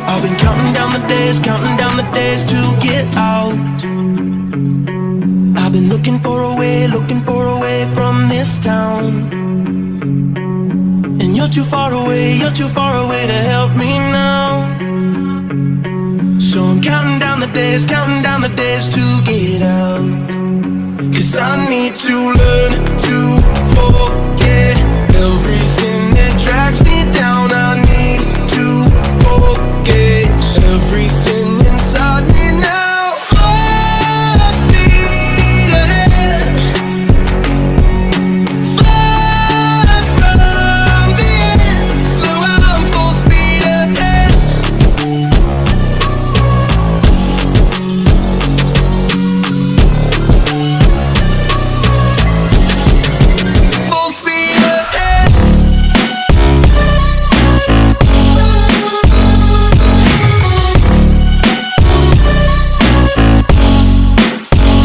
I've been counting down the days to get out. I've been looking for a way from this town. And you're too far away to help me now. So I'm counting down the days to get out. 'Cause I need to learn to forget everything that drags me down. I need to forget everything inside me now. Full speed ahead, far from the end. So I'm full speed ahead. Full speed ahead.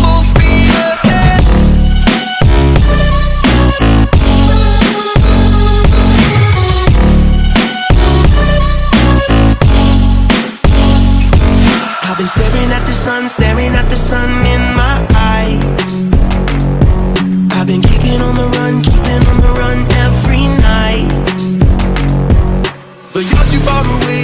Full speed ahead. I've been staring at the sun in my eyes. I've been keeping on the run every night. But you're too far away,